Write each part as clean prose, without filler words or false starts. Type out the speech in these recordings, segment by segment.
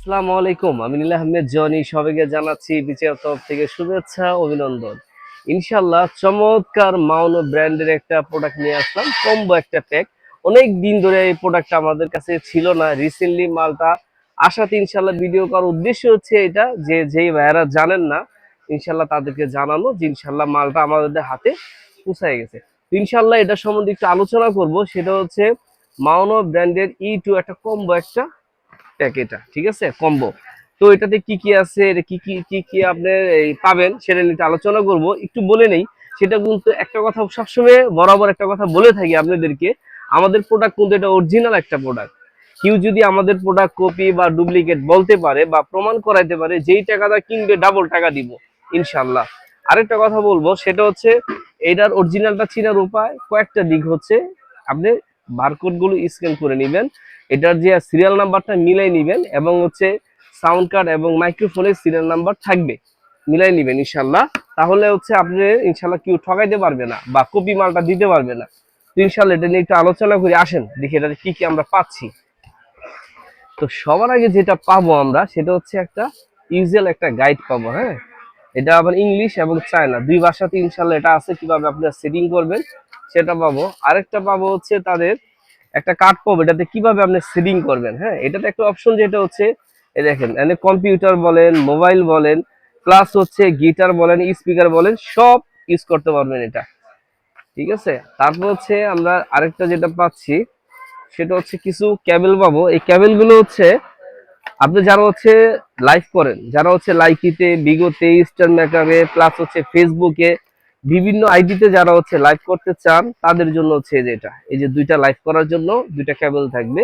আসসালামু আলাইকুম। আমি নীলা আহমেদ জনি, সবাইকে জানাচ্ছি বিচের তরফ থেকে শুভেচ্ছা, অভিনন্দন। ইনশাল্লাহ চমৎকার মাউনো ব্র্যান্ডের একটা প্রোডাক্ট নিয়ে আসলাম, কম্বো একটা প্যাক। অনেক দিন ধরে এই প্রোডাক্টটা আমাদের কাছে ছিল না, রিসেন্টলি মালটা আসাতে ইনশাল্লাহ ভিডিও করার উদ্দেশ্য হচ্ছে এটা, যে যেই ভাইয়ারা জানেন না ইনশাল্লাহ তাদেরকে জানানো যে ইনশাল্লাহ মালটা আমাদের হাতে পৌঁছায় গেছে। তো ইনশাল্লাহ এটা সম্বন্ধে একটু আলোচনা করব, সেটা হচ্ছে মাউনো ব্র্যান্ডের টু একটা কম্বো একটা প্যাক, এটা ঠিক আছে কম্বো। তো এটাতে কি কি আছে, এটা কি কি আপনি এই পাবেন সেটা নিয়ে আলোচনা করব। একটু বলে নেই, সেটা কিন্তু একটা কথা সবসময় বরাবর একটা কথা বলে থাকি আপনাদেরকে, আমাদের প্রোডাক্ট কিন্তু এটা অরিজিনাল একটা প্রোডাক্ট। কেউ যদি আমাদের প্রোডাক্ট কপি বা ডুপ্লিকেট বলতে পারে বা প্রমাণ করাইতে পারে, যেই টাকাটা কিনবে ডাবল টাকা দিব ইনশাল্লাহ। আরেকটা কথা বলবো, সেটা হচ্ছে এটার অরিজিনালটা চিনার উপায় কয়েকটা দিক হচ্ছে, আপনি বারকোড গুলো স্ক্যান করে নেবেন, এটার যে সিরিয়াল নাম্বারটা মিলাই নিবেন, এবং হচ্ছে সাউন্ড কার্ড এবং মাইক্রোফোনের সিরিয়াল নাম্বার থাকবে, মিলাই নিবেন ইনশাল্লাহ। তাহলে হচ্ছে আপনি ইনশাল্লাহ কেউ ঠকাইতে পারবে না বা কপি মালটা দিতে পারবে না। তো ইনশাল্লাহ এটা নিয়ে একটু আলোচনা করে আসেন, দেখি এটা কি কি আমরা পাচ্ছি। তো সবার আগে যেটা পাবো আমরা, সেটা হচ্ছে একটা ইউজুয়াল একটা গাইড পাবো। হ্যাঁ, এটা আবার ইংলিশ এবং চায়না দুই ভাষাতে ইনশাল্লাহ এটা আছে, কিভাবে আপনারা সেটিং করবেন সেটা পাবো। আরেকটা পাবো হচ্ছে তাদের একটা কার্ড পাবো, এটাতে কিভাবে আপনি সেটিং করবেন। হ্যাঁ, এটাতে একটা অপশন যেটা হচ্ছে এই দেখেন, মানে কম্পিউটার বলেন, মোবাইল বলেন, প্লাস হচ্ছে গিটার বলেন, স্পিকার বলেন, সব ইউজ করতে পারবেন এটা, ঠিক আছে। তারপর হচ্ছে আমরা আরেকটা যেটা পাচ্ছি, সেটা হচ্ছে কিছু ক্যাবেল পাবো। এই ক্যাবেল গুলো হচ্ছে আপনি যারা হচ্ছে লাইভ করেন, যারা হচ্ছে লাইকিতে, বিগোতে, স্টার মেকারে, প্লাস হচ্ছে ফেসবুকে, বিভিন্ন আইডিতে যারা হচ্ছে লাইভ করতে চান, তাদের জন্য হচ্ছে যেটা এই যে দুইটা লাইভ করার জন্য দুইটা কেবল থাকবে।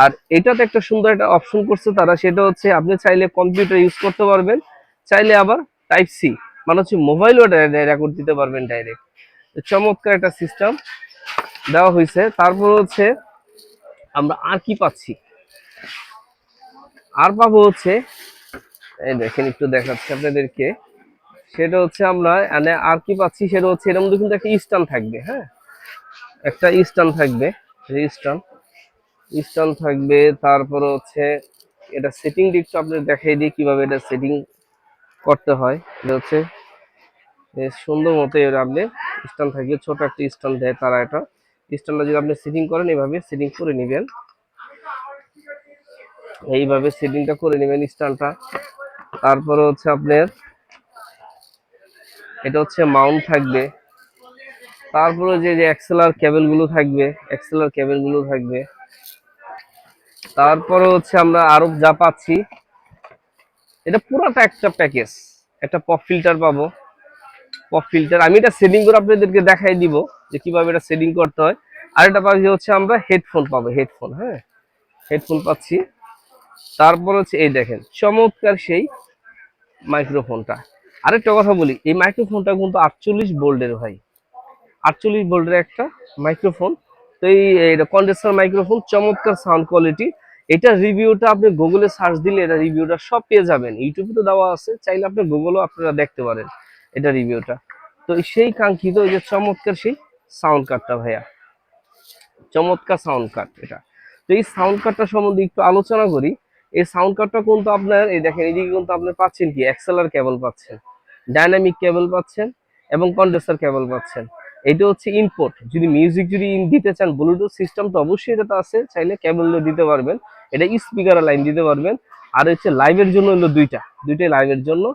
আর এটাতে একটা সুন্দর একটা অপশন করছে তারা, সেটা হচ্ছে আপনি চাইলে কম্পিউটার ইউজ করতে পারবেন, চাইলে আবার টাইপ সি মানে হচ্ছে মোবাইলও রেকর্ড দিতে পারবেন ডাইরেক্ট। চমৎকার একটা সিস্টেম দেওয়া হয়েছে। তারপর হচ্ছে আমরা আর কি পাচ্ছি, আর পাবো হচ্ছে এই দেখেন, একটু দেখাচ্ছি আপনাদেরকে, সেটা হচ্ছে আমরা মানে আর কি পাচ্ছি, সেটা হচ্ছে এর মধ্যে কিন্তু একটা স্ট্যান্ড থাকবে। হ্যাঁ, একটা স্ট্যান্ড থাকবে, স্ট্যান্ড স্ট্যান্ড থাকবে। তারপর হচ্ছে এটা সেটিং দিকটা আপনাদের দেখাই দিই কিভাবে এটা সেটিং করতে হয়। এটা হচ্ছে সুন্দর মতো এর আপনি স্ট্যান্ড থাকবে, ছোট একটা স্ট্যান্ড দেয় তারা। এটা স্ট্যান্ডটা যদি আপনি সেটিং করেন, এভাবে সেটিং করে নেবেন, এইভাবে সেটিংটা করে নেবেন স্ট্যান্ডটা। তারপরে হচ্ছে আপনার এটা হচ্ছে মাউন্ট থাকবে। তারপরে যে যে এক্সেলার কেবল গুলো থাকবে, এক্সেলার কেবল গুলো থাকবে। তারপরে হচ্ছে আমরা আরো যা পাচ্ছি, এটা পুরাটা একটা প্যাকেজ। একটা পপ ফিল্টার পাবো, পপ ফিল্টার আমি এটা সেটিং করে আপনাদেরকে দেখাই দিব যে কিভাবে এটা সেটিং করতে হয়। আর এটা পাচ্ছি হচ্ছে আমরা হেডফোন পাবো, হেডফোন। হ্যাঁ, হেডফোন পাচ্ছি। তারপর হচ্ছে এই দেখেন চমৎকার সেই মাইক্রোফোনটা। আরেকটা কথা বলি, এই মাইক্রোফোনটা কিন্তু 48 ভোল্টের ভাই, 48 ভোল্টের একটা মাইক্রোফোন। তো এই কন্ডেন্সার মাইক্রোফোন, চমৎকার সাউন্ড কোয়ালিটি। এটা রিভিউটা আপনি গুগলে সার্চ দিলে এটা রিভিউটা সব পেয়ে যাবেন, ইউটিউবে তো দেওয়া আছে, চাইলে আপনি গুগলও আপনারা দেখতে পারেন এটা রিভিউটা। তো সেই কাঙ্ক্ষিত এই যে চমৎকার সেই সাউন্ড কার্ডটা ভাইয়া, চমৎকার সাউন্ড কার্ড এটা। তো এই সাউন্ড কার্ডটা সম্বন্ধে একটু আলোচনা করি। এই সাউন্ড কার্ডটা কিন্তু আপনার এই দেখেন, এদিকে কিন্তু আপনি পাচ্ছেন কি এক্সএলআর কেবল পাচ্ছেন, ডাইনামিক কেবল পাচ্ছেন, এবং কন্ডেন্সার কেবল পাচ্ছেন। এটা হচ্ছে ইনপুট, যদি মিউজিক যদি দিতে চান ব্লুটুথ সিস্টেম তো অবশ্যই এটা আছে, চাইলে কেবল দিতে পারবেন। এটা স্পিকারের লাইন দিতে পারবেন। আর হচ্ছে লাইভের জন্য হলো দুইটাই লাইভের জন্য।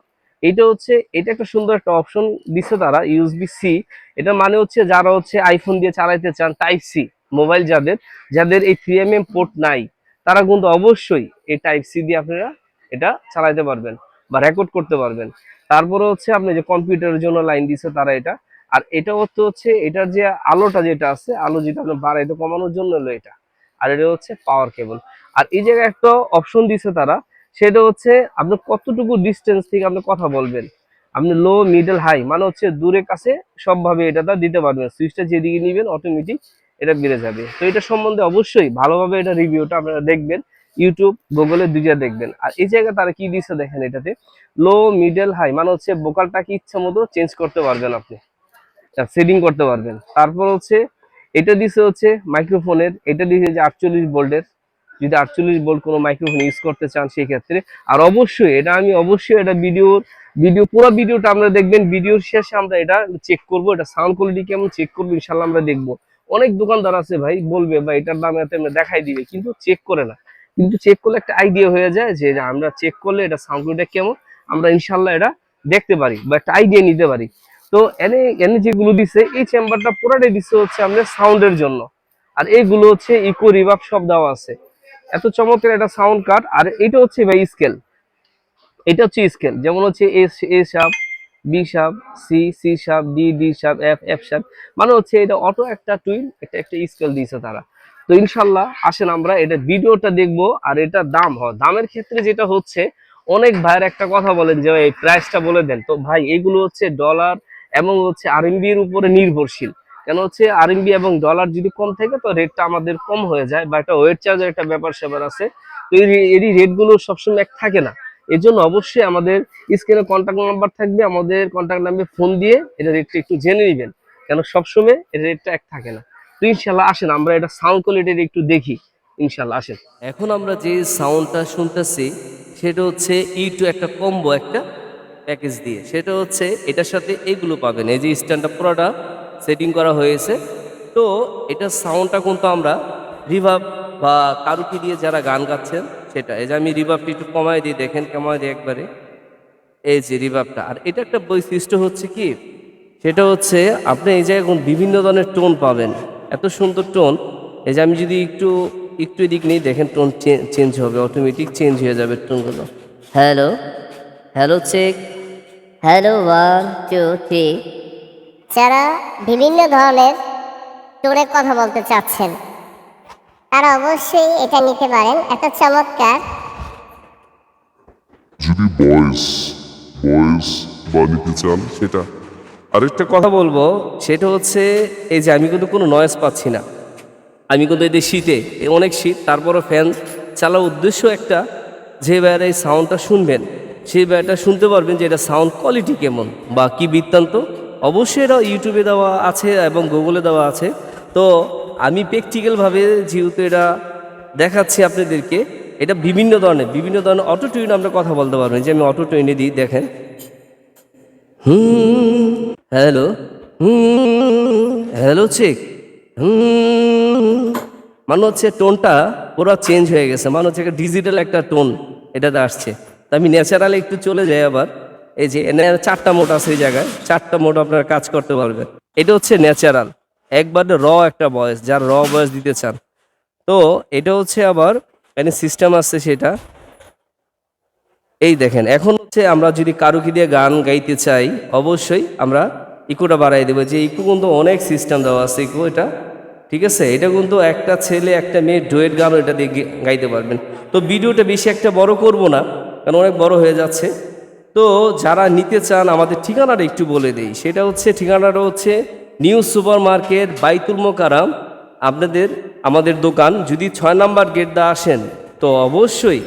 এটা হচ্ছে এটা একটা সুন্দর একটা অপশন দিচ্ছে তারা, ইউএসবি সি। এটা মানে হচ্ছে যারা হচ্ছে আইফোন দিয়ে চালাইতে চান টাইপ সি মোবাইল, যাদের যাদের এই 3mm পোর্ট নাই, তারা কিন্তু অবশ্যই এই টাইপ সি দিয়ে আপনারা এটা চালাইতে পারবেন বা রেকর্ড করতে পারবেন। তারপরে হচ্ছে আপনি যে কম্পিউটারের জন্য লাইন দিচ্ছে তারা এটা। আর এটা হচ্ছে এটার যে আলোটা যেটা আছে, আলো যেটা আপনি বাড়াইতে কমানোর জন্য হলো এটা। আর এটা হচ্ছে পাওয়ার কেবল। আর এই জায়গায় একটা অপশন দিছে তারা, সেটা হচ্ছে আপনি কতটুকু ডিস্টেন্স থেকে আপনি কথা বলবেন। আপনি লো, মিডল, হাই মানে হচ্ছে দূরে কাছে সবভাবে এটা দিতে পারবেন। সুইচটা যেদিকে নিবেন অটোমেটিক এটা বেড়ে যাবে। তো এটা সম্বন্ধে অবশ্যই ভালোভাবে এটা রিভিউটা আপনারা দেখবেন, ইউটিউব গুগলে দুইটা দেখবেন। আর এই জায়গায় তারা কি দিচ্ছে দেখেন, এটাতে লো, মিডল, হাই মানে হচ্ছে ভোকালটাকে ইচ্ছা মতো চেঞ্জ করতে পারবেন, আপনি সেটিং করতে পারবেন। তারপর হচ্ছে এটা দিছে হচ্ছে মাইক্রোফোনের, এটা দিছে যে 48 ভোল্টের। যদি 48 ভোল্ট কোনো মাইক্রোফোন ইউজ করতে চান সেই ক্ষেত্রে। আর অবশ্যই এটা ভিডিও পুরো ভিডিওটা আমরা দেখবেন, ভিডিওর শেষে আমরা এটা চেক করব, এটা সাউন্ড কোয়ালিটি কেমন চেক করবো ইনশাল্লাহ আমরা দেখবো। অনেক দোকানদার আছে ভাই বলবে ভাই এটার দাম এত দেখাই দিবে, কিন্তু চেক করে না। কিন্তু চেক করলে একটা আইডিয়া হয়ে যায় যে আমরা চেক করলে এটা সাউন্ড কোয়ালিটি কেমন আমরা ইনশাল্লাহ এটা দেখতে পারি বা একটা আইডিয়া নিতে পারি। তো এনে এনে যেগুলো দিছে এই চেম্বারটা পুরাটাই দিছে হচ্ছে আমাদের সাউন্ডের জন্য, আর এইগুলো হচ্ছে ইকো রিভার্ব সব দেওয়া আছে। এত চমৎকার একটা সাউন্ড কার্ড। আর এটা হচ্ছে ভাই স্কেল, এটা হচ্ছে স্কেল, যেমন হচ্ছে A sharp, B sharp, C sharp, D sharp, F sharp, মানে হচ্ছে এটা অটো একটা টুইন একটা স্কেল দিয়েছে তারা। তো ইনশাল্লাহ আসেন আমরা এটা ভিডিওটা দেখবো। আর এটা দামের ক্ষেত্রে যেটা হচ্ছে, অনেক ভাইয়ের একটা কথা বলেন যে এই প্রাইসটা বলে দেন। তো ভাই এগুলো হচ্ছে ডলার এবং হচ্ছে আরএমবি এর উপরে নির্ভরশীল। কেন হচ্ছে আরএমবি এবং ডলার যদি কম থাকে তো রেটটা আমাদের কম হয়ে যায়, বা একটা ওয়েট চার্জের একটা ব্যাপার স্যাপার আছে। তো এই রেটগুলো সবসময় এক থাকে না। এর জন্য অবশ্যই আমাদের স্ক্রিনে কন্ট্যাক্ট নাম্বার থাকবে, আমাদের কন্ট্যাক্ট নাম্বারে ফোন দিয়ে এটা রেটটা একটু জেনে নেবেন, কেন সবসময় এর রেটটা এক থাকে না। তো ইনশাল্লাহ আসেন আমরা এটা সাউন্ড কোয়ালিটি একটু দেখি, ইনশাল্লাহ আসেন। এখন আমরা যে সাউন্ডটা শুনতেছি সেটা হচ্ছে টু একটা কম্বো একটা প্যাকেজ দিয়ে, সেটা হচ্ছে এটার সাথে এগুলো পাবেন, এই যে স্ট্যান্ডটা পুরোটা সেটিং করা হয়েছে। তো এটা সাউন্ডটা কিন্তু আমরা রিভার্ব বা কারুকি দিয়ে যারা গান গাচ্ছেন সেটা, এই যে আমি রিভার্বটা একটু কমায় দিই, দেখেন কমায় দিই একবারে, এই যে রিভার্বটা। আর এটা একটা বৈশিষ্ট্য হচ্ছে কি, সেটা হচ্ছে আপনি এই যে এখন বিভিন্ন ধরনের টোন পাবেন, এত সুন্দর টোন। এই যে আমি যদি একটু একটু এদিক নিয়ে দেখেন, টোন চেঞ্জ হবে, অটোমেটিক চেঞ্জ হয়ে যাবে টোনগুলো। Hello, hello check, hello 1 2 3। যারা বিভিন্ন ধরনের টোনে কথা বলতে চাচ্ছেন তারা অবশ্যই এটা নিতে পারেন, এত চমৎকার। যদি ভয়েস বা নিতে চান সেটা। আরেকটা কথা বলবো, সেটা হচ্ছে এই যে আমি কিন্তু কোনো নয়েজ পাচ্ছি না। আমি কিন্তু এই শীতে অনেক শীত, তারপরও ফ্যান চালার উদ্দেশ্য একটা, যে ভাইয়ের এই সাউন্ডটা শুনবেন সেই ভাইয়াটা শুনতে পারবেন যে এটা সাউন্ড কোয়ালিটি কেমন বা কি বৃত্তান্ত। অবশ্যই এটা ইউটিউবে দেওয়া আছে এবং গুগলে দেওয়া আছে। তো আমি প্র্যাকটিক্যালভাবে যেহেতু এটা দেখাচ্ছি আপনাদেরকে, এটা বিভিন্ন ধরনের অটো টিউন আমরা কথা বলতে পারবেন। যে আমি অটো টিউনে দিই, দেখেন হ্যালো হ্যালো চেক মানে হচ্ছে টোনটা পুরো চেঞ্জ হয়ে গেছে, মানে হচ্ছে ডিজিটাল একটা টোন এটাতে আসছে। তা আমি ন্যাচারালি একটু চলে যাই আবার, এই যে 4টা মোড আছে এই জায়গায়, 4টা মোড আপনারা কাজ করতে পারবেন। এটা হচ্ছে ন্যাচারাল, একবারে একটা ভয়েস, যার ভয়েস দিতে চান। তো এটা হচ্ছে আবার এখানে সিস্টেম আছে সেটা, এই দেখেন। এখন হচ্ছে আমরা যদি কারুকি দিয়ে গান গাইতে চাই অবশ্যই আমরা ইকোটা বাড়াই দেবো। যে ইকো কিন্তু অনেক সিস্টেম দেওয়া আছে ইকো, এটা ঠিক আছে। এটা কিন্তু একটা ছেলে একটা মেয়ে ডুয়েট গানও এটা দিয়ে গাইতে পারবেন। তো ভিডিওটা বেশি একটা বড় করব না, কারণ অনেক বড় হয়ে যাচ্ছে। তো যারা নিতে চান আমাদের ঠিকানাটা একটু বলে দেই, সেটা হচ্ছে ঠিকানাটা হচ্ছে নিউ সুপার মার্কেট বাইতুল মোকাররম। আমাদের দোকান যদি 6 নাম্বার গেট দা আসেন তো অবশ্যই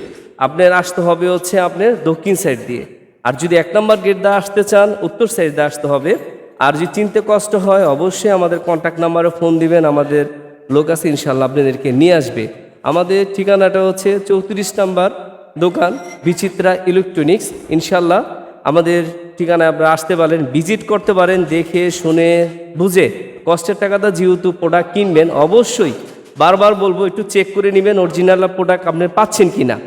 আপনার আসতে হবে হচ্ছে আপনার দক্ষিণ সাইড দিয়ে। আর যদি 1 নাম্বার গেট দা আসতে চান উত্তর সাইড দিয়ে আসতে হবে। আর যদি চিনতে কষ্ট হয় অবশ্যই আমাদের কন্ট্যাক্ট নাম্বারে ফোন দিবেন, আমাদের লোক আছে ইনশাল্লাহ আপনাদেরকে নিয়ে আসবে। আমাদের ঠিকানাটা হচ্ছে 34 নাম্বার দোকান, বিচিত্রা ইলেকট্রনিক্স। ইনশাল্লাহ আমাদের ঠিকানায় আপনারা আসতে পারেন, ভিজিট করতে পারেন, দেখে শুনে বুঝে কষ্টের টাকাটা যেহেতু প্রোডাক্ট কিনবেন অবশ্যই বারবার বলবো একটু চেক করে নেবেন অরিজিনাল প্রোডাক্ট আপনি পাচ্ছেন কিনা।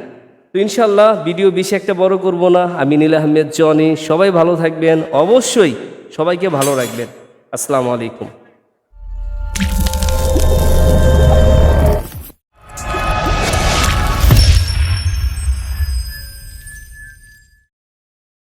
তো ইনশাল্লাহ ভিডিও বেশি একটা বড় করব না। আমি নীল আহমেদ জনি, সবাই ভালো থাকবেন, অবশ্যই সবাইকে ভালো রাখবেন। আসসালামু আলাইকুম।